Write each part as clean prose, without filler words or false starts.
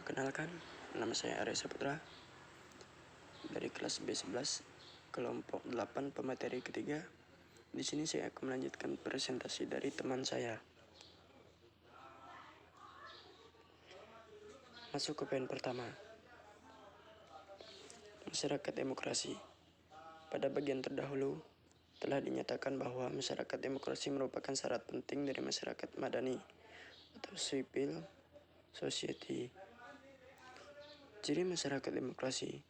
Perkenalkan, nama saya Arya Saputra dari kelas B11, kelompok 8 pemateri ketiga. Di sini saya akan melanjutkan presentasi dari teman saya. Masuk ke poin pertama. Masyarakat demokrasi. Pada bagian terdahulu, telah dinyatakan bahwa masyarakat demokrasi merupakan syarat penting dari masyarakat madani atau civil society. Ciri masyarakat demokrasi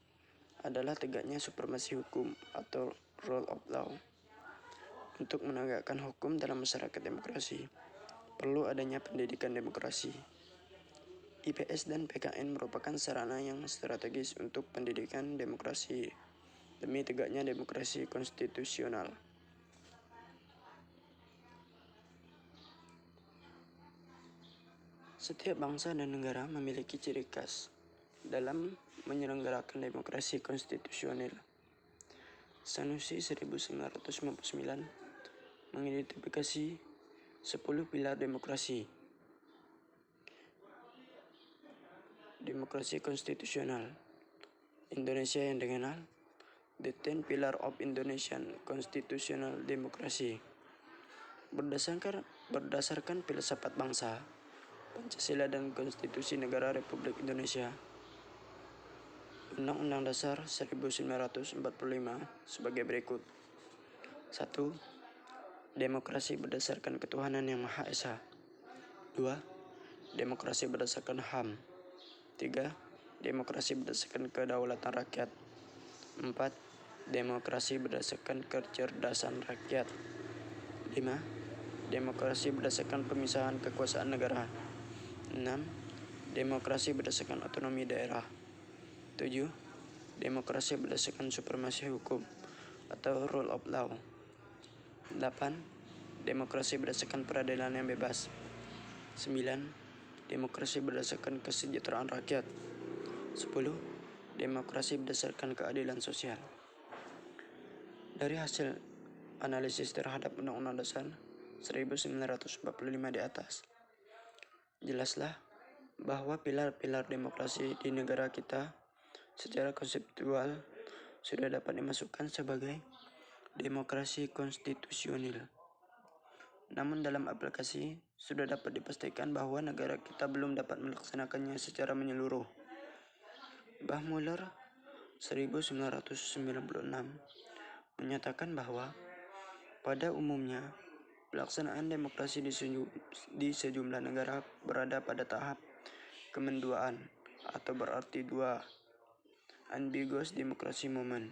adalah tegaknya supremasi hukum atau rule of law. Untuk menegakkan hukum dalam masyarakat demokrasi, perlu adanya pendidikan demokrasi. IPS dan PKN merupakan sarana yang strategis untuk pendidikan demokrasi demi tegaknya demokrasi konstitusional. Setiap bangsa dan negara memiliki ciri khas dalam menyelenggarakan demokrasi konstitusional. Sanusi 1959 mengidentifikasi 10 pilar demokrasi. Demokrasi konstitusional Indonesia yang dikenal The 10 Pillar of Indonesian Constitutional Democracy. Berdasarkan filsafat bangsa, Pancasila dan Konstitusi Negara Republik Indonesia, Undang-Undang Dasar 1945 sebagai berikut. 1. Demokrasi berdasarkan ketuhanan yang Maha Esa. 2. Demokrasi berdasarkan HAM. 3. Demokrasi berdasarkan kedaulatan rakyat. 4. Demokrasi berdasarkan kecerdasan rakyat. 5. Demokrasi berdasarkan pemisahan kekuasaan negara. 6. Demokrasi berdasarkan otonomi daerah. 7. Demokrasi berdasarkan supremasi hukum atau rule of law. 8. Demokrasi berdasarkan peradilan yang bebas. 9. Demokrasi berdasarkan kesejahteraan rakyat. 10. Demokrasi berdasarkan keadilan sosial. Dari hasil analisis terhadap Undang-Undang Dasar 1945 di atas, jelaslah bahwa pilar-pilar demokrasi di negara kita secara konseptual sudah dapat dimasukkan sebagai demokrasi konstitusional. Namun dalam aplikasi sudah dapat dipastikan bahwa negara kita belum dapat melaksanakannya secara menyeluruh. Bah Muller 1996 menyatakan bahwa pada umumnya pelaksanaan demokrasi di sejumlah negara berada pada tahap kemenduaan atau berarti 2 ambiguous democracy moment.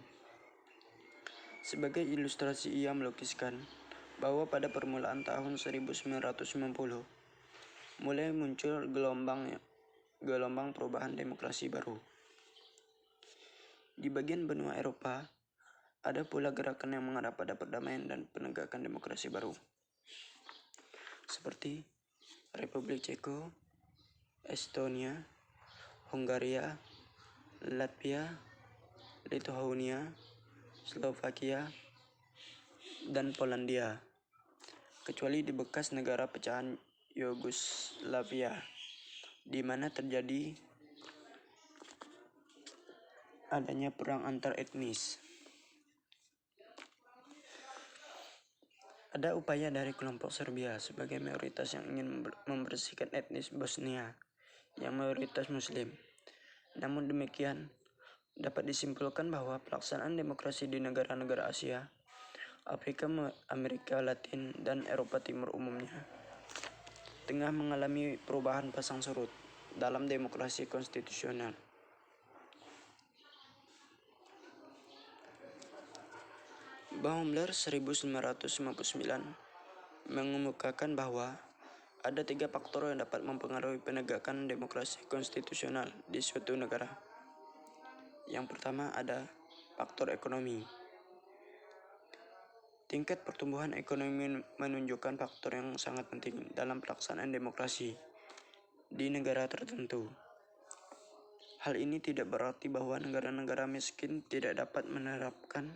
Sebagai ilustrasi ia melukiskan bahwa pada permulaan tahun 1990 mulai muncul gelombang perubahan demokrasi baru. Di bagian benua Eropa, ada pula gerakan yang mengarah pada perdamaian dan penegakan demokrasi baru. Seperti Republik Ceko, Estonia, Hungaria, Latvia, Lithuania, Slovakia, dan Polandia, kecuali di bekas negara pecahan Yugoslavia, di mana terjadi adanya perang antar etnis. Ada upaya dari kelompok Serbia sebagai mayoritas yang ingin membersihkan etnis Bosnia yang mayoritas Muslim. Namun demikian, dapat disimpulkan bahwa pelaksanaan demokrasi di negara-negara Asia, Afrika, Amerika Latin, dan Eropa Timur umumnya tengah mengalami perubahan pasang surut dalam demokrasi konstitusional. Baumler 1959 mengemukakan bahwa ada 3 faktor yang dapat mempengaruhi penegakan demokrasi konstitusional di suatu negara. Yang pertama ada faktor ekonomi. Tingkat pertumbuhan ekonomi menunjukkan faktor yang sangat penting dalam pelaksanaan demokrasi di negara tertentu. Hal ini tidak berarti bahwa negara-negara miskin tidak dapat menerapkan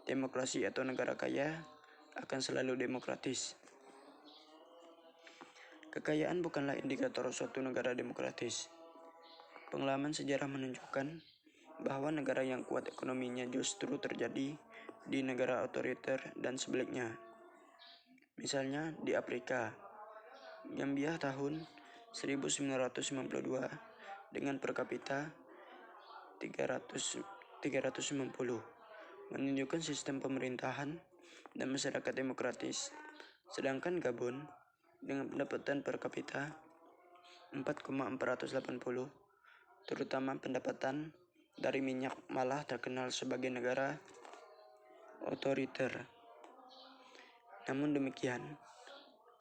demokrasi atau negara kaya akan selalu demokratis. Kekayaan bukanlah indikator suatu negara demokratis. Pengalaman sejarah menunjukkan bahwa negara yang kuat ekonominya justru terjadi di negara otoriter dan sebaliknya. Misalnya di Afrika, Gambia tahun 1992 dengan per kapita 390 menunjukkan sistem pemerintahan dan masyarakat demokratis. Sedangkan Gabon dengan pendapatan per kapita 4,480, terutama pendapatan dari minyak, malah terkenal sebagai negara otoriter. Namun demikian,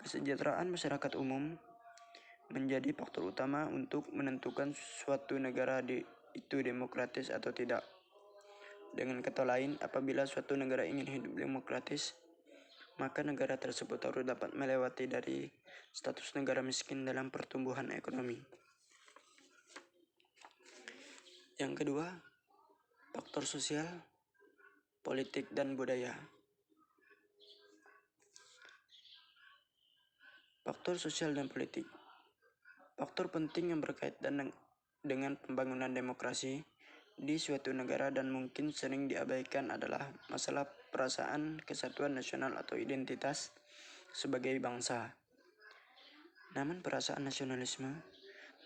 kesejahteraan masyarakat umum menjadi faktor utama untuk menentukan suatu negara itu demokratis atau tidak. Dengan kata lain, apabila suatu negara ingin hidup demokratis, maka negara tersebut harus dapat melewati dari status negara miskin dalam pertumbuhan ekonomi. Yang kedua, faktor sosial, politik, dan budaya. Faktor sosial dan politik. Faktor penting yang berkaitan dengan pembangunan demokrasi di suatu negara dan mungkin sering diabaikan adalah masalah perasaan kesatuan nasional atau identitas sebagai bangsa. Namun perasaan nasionalisme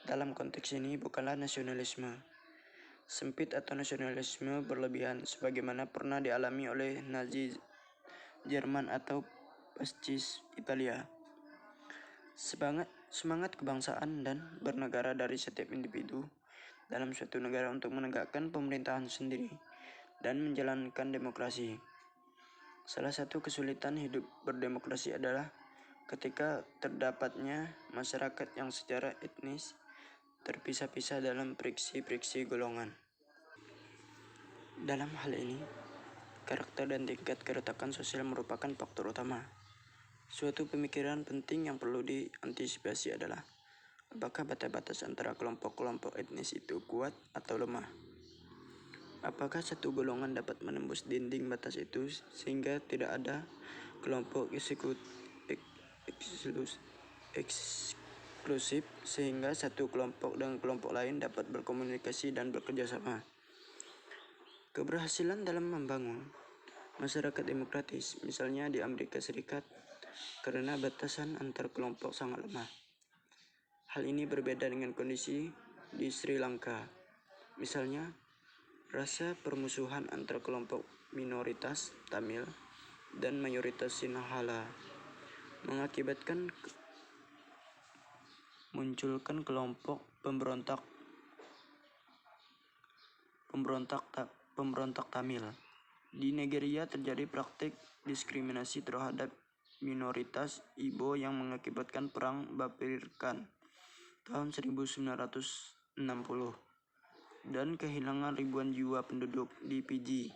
dalam konteks ini bukanlah nasionalisme sempit atau nasionalisme berlebihan sebagaimana pernah dialami oleh Nazi Jerman atau Fascis Italia. Semangat kebangsaan dan bernegara dari setiap individu dalam suatu negara untuk menegakkan pemerintahan sendiri dan menjalankan demokrasi. Salah satu kesulitan hidup berdemokrasi adalah ketika terdapatnya masyarakat yang secara etnis terpisah-pisah dalam friksi-friksi golongan. Dalam hal ini, karakter dan tingkat keretakan sosial merupakan faktor utama. Suatu pemikiran penting yang perlu diantisipasi adalah apakah batas-batas antara kelompok-kelompok etnis itu kuat atau lemah? Apakah satu golongan dapat menembus dinding batas itu sehingga tidak ada kelompok eksklusif sehingga satu kelompok dengan kelompok lain dapat berkomunikasi dan bekerja sama? Keberhasilan dalam membangun masyarakat demokratis, misalnya di Amerika Serikat, karena batasan antar kelompok sangat lemah. Hal ini berbeda dengan kondisi di Sri Lanka. Misalnya, rasa permusuhan antara kelompok minoritas Tamil dan mayoritas Sinhala mengakibatkan munculkan kelompok pemberontak Tamil. Di Nigeria terjadi praktik diskriminasi terhadap minoritas Igbo yang mengakibatkan perang Bapirkan tahun 1960 dan kehilangan ribuan jiwa penduduk di Fiji.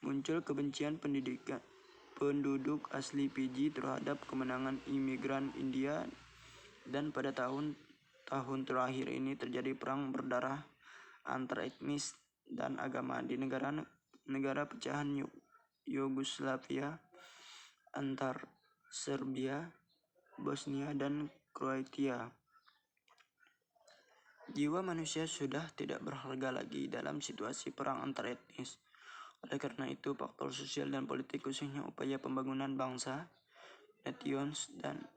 Muncul kebencian penduduk asli Fiji terhadap kemenangan imigran India, dan pada tahun terakhir ini terjadi perang berdarah antar etnis dan agama di negara pecahan Yugoslavia antar Serbia, Bosnia, dan Kroasia. Jiwa manusia sudah tidak berharga lagi dalam situasi perang antar etnis. Oleh karena itu, faktor sosial dan politik khususnya upaya pembangunan bangsa, nations, dan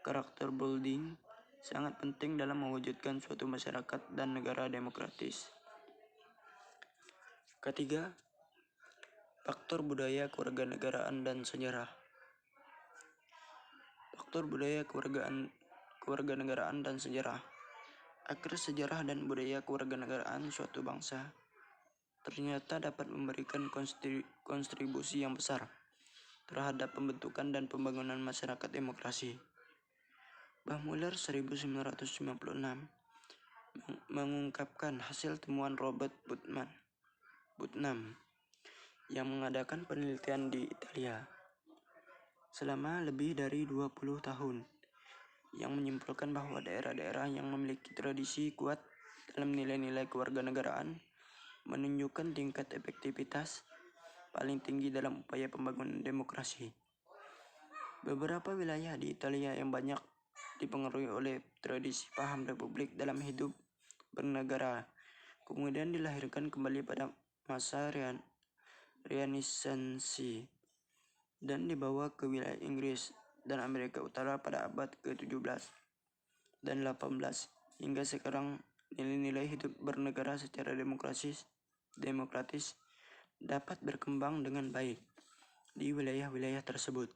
karakter building sangat penting dalam mewujudkan suatu masyarakat dan negara demokratis. Ketiga, faktor budaya, kewarganegaraan, dan sejarah. Faktor budaya, kewarganegaraan, dan sejarah. Akar sejarah dan budaya kewarganegaraan suatu bangsa ternyata dapat memberikan kontribusi yang besar terhadap pembentukan dan pembangunan masyarakat demokrasi. Baumüller 1996 mengungkapkan hasil temuan Robert Putnam yang mengadakan penelitian di Italia selama lebih dari 20 tahun, yang menyimpulkan bahwa daerah-daerah yang memiliki tradisi kuat dalam nilai-nilai kewarganegaraan menunjukkan tingkat efektivitas paling tinggi dalam upaya pembangunan demokrasi. Beberapa wilayah di Italia yang banyak dipengaruhi oleh tradisi paham republik dalam hidup bernegara, kemudian dilahirkan kembali pada masa Renaissance dan dibawa ke wilayah Inggris dan Amerika Utara pada abad ke-17 dan 18. Hingga sekarang nilai-nilai hidup bernegara secara demokratis dapat berkembang dengan baik di wilayah-wilayah tersebut.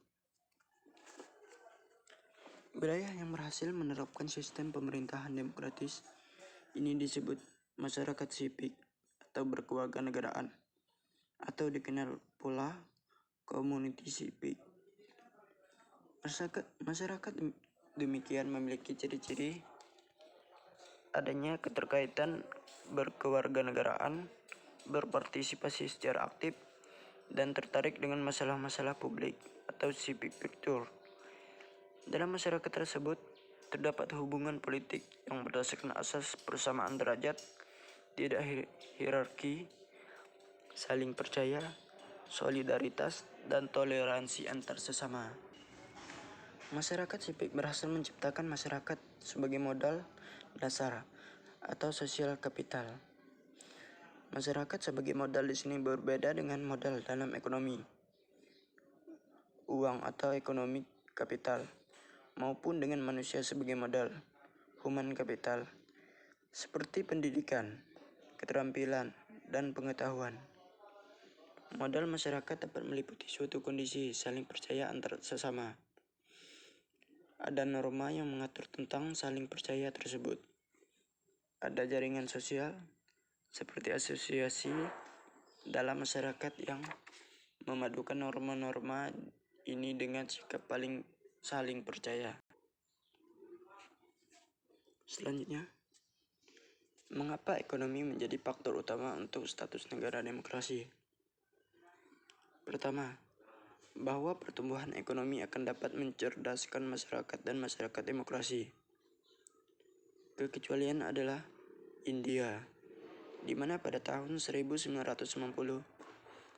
Wilayah yang berhasil menerapkan sistem pemerintahan demokratis ini disebut masyarakat sipil atau berkewarganegaraan, atau dikenal pula community sipil. Masyarakat demikian memiliki ciri-ciri adanya keterkaitan berkewarganegaraan, berpartisipasi secara aktif, dan tertarik dengan masalah-masalah publik atau civic culture. Dalam masyarakat tersebut, terdapat hubungan politik yang berdasarkan asas persamaan derajat, tidak hierarki, saling percaya, solidaritas, dan toleransi antar sesama. Masyarakat sipil berhasil menciptakan masyarakat sebagai modal dasar atau sosial kapital. Masyarakat sebagai modal di sini berbeda dengan modal dalam ekonomi, uang atau ekonomi kapital, maupun dengan manusia sebagai modal, human capital, seperti pendidikan, keterampilan, dan pengetahuan. Modal masyarakat dapat meliputi suatu kondisi saling percaya antar sesama. Ada norma yang mengatur tentang saling percaya tersebut. Ada jaringan sosial, seperti asosiasi dalam masyarakat yang memadukan norma-norma ini dengan sikap saling percaya. Selanjutnya, mengapa ekonomi menjadi faktor utama untuk status negara demokrasi? Pertama, bahwa pertumbuhan ekonomi akan dapat mencerdaskan masyarakat dan masyarakat demokrasi. Kekecualian adalah India, di mana pada tahun 1990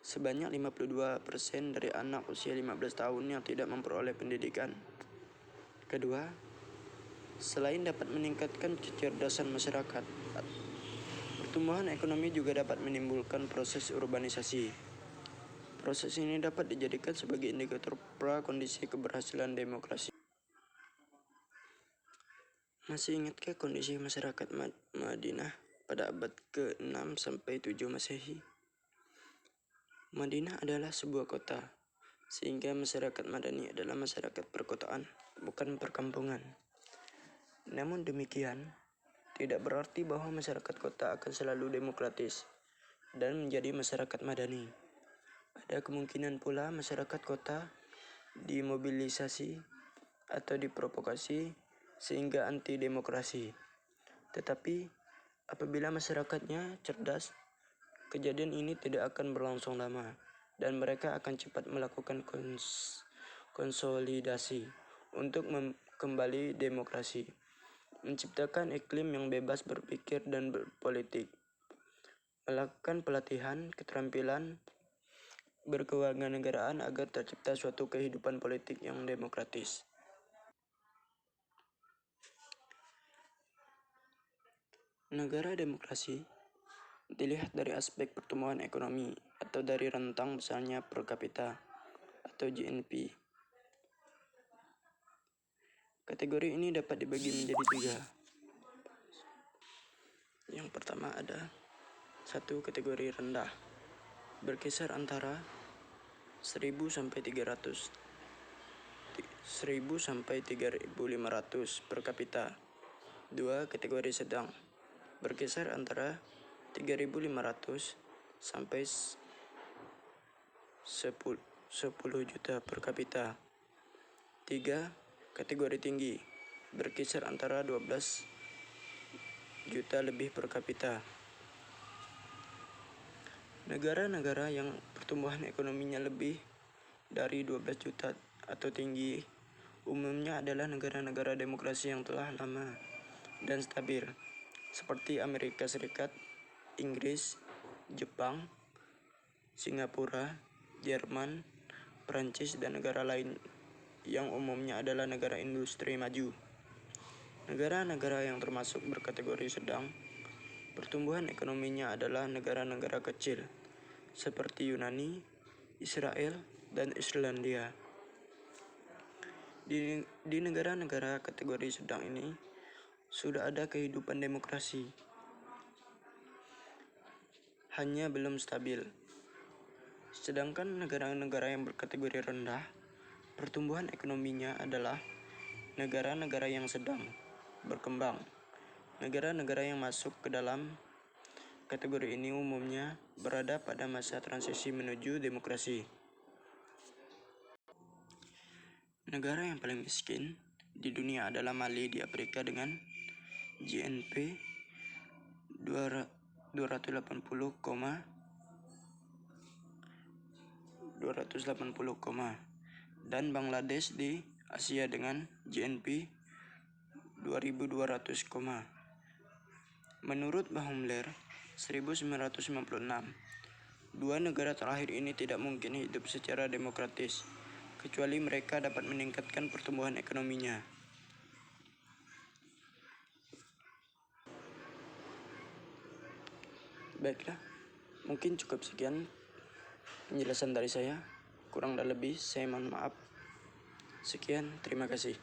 sebanyak 52% dari anak usia 15 tahun yang tidak memperoleh pendidikan. Kedua, selain dapat meningkatkan kecerdasan masyarakat, pertumbuhan ekonomi juga dapat menimbulkan proses urbanisasi. Proses ini dapat dijadikan sebagai indikator pra-kondisi keberhasilan demokrasi. Masih ingatkah kondisi masyarakat Madinah pada abad ke-6 sampai 7 Masehi? Madinah adalah sebuah kota, sehingga masyarakat Madani adalah masyarakat perkotaan, bukan perkampungan. Namun demikian, tidak berarti bahwa masyarakat kota akan selalu demokratis dan menjadi masyarakat Madani. Ada kemungkinan pula masyarakat kota dimobilisasi atau diprovokasi sehingga anti-demokrasi. Tetapi apabila masyarakatnya cerdas, kejadian ini tidak akan berlangsung lama dan mereka akan cepat melakukan konsolidasi untuk kembali demokrasi, menciptakan iklim yang bebas berpikir dan berpolitik, melakukan pelatihan keterampilan berkewarganegaraan agar tercipta suatu kehidupan politik yang demokratis. Negara demokrasi dilihat dari aspek pertumbuhan ekonomi atau dari rentang besarnya per kapita atau GNP. Kategori ini dapat dibagi menjadi 3. Yang pertama ada 1. Kategori rendah, berkisar antara 1000 sampai 300, 1000 sampai 3500 per kapita. 2. Kategori sedang, berkisar antara 3.500 sampai 10 juta per kapita. 3. Kategori tinggi, berkisar antara 12 juta lebih per kapita. Negara-negara yang pertumbuhan ekonominya lebih dari 12 juta atau tinggi umumnya adalah negara-negara demokrasi yang telah lama dan stabil, seperti Amerika Serikat, Inggris, Jepang, Singapura, Jerman, Prancis, dan negara lain yang umumnya adalah negara industri maju. Negara-negara yang termasuk berkategori sedang Pertumbuhan ekonominya adalah negara-negara kecil, seperti Yunani, Israel, dan Islandia. Di negara-negara kategori sedang ini, sudah ada kehidupan demokrasi, hanya belum stabil. Sedangkan negara-negara yang berkategori rendah, pertumbuhan ekonominya adalah negara-negara yang sedang berkembang. Negara-negara yang masuk ke dalam kategori ini umumnya berada pada masa transisi menuju demokrasi. Negara yang paling miskin di dunia adalah Mali di Afrika dengan GNP 280, dan Bangladesh di Asia dengan GNP 2200, menurut Baumler 1996. Dua negara terakhir ini tidak mungkin hidup secara demokratis, kecuali mereka dapat meningkatkan pertumbuhan ekonominya. Baiklah, mungkin cukup sekian penjelasan dari saya. Kurang dan lebih, saya mohon maaf. Sekian, terima kasih.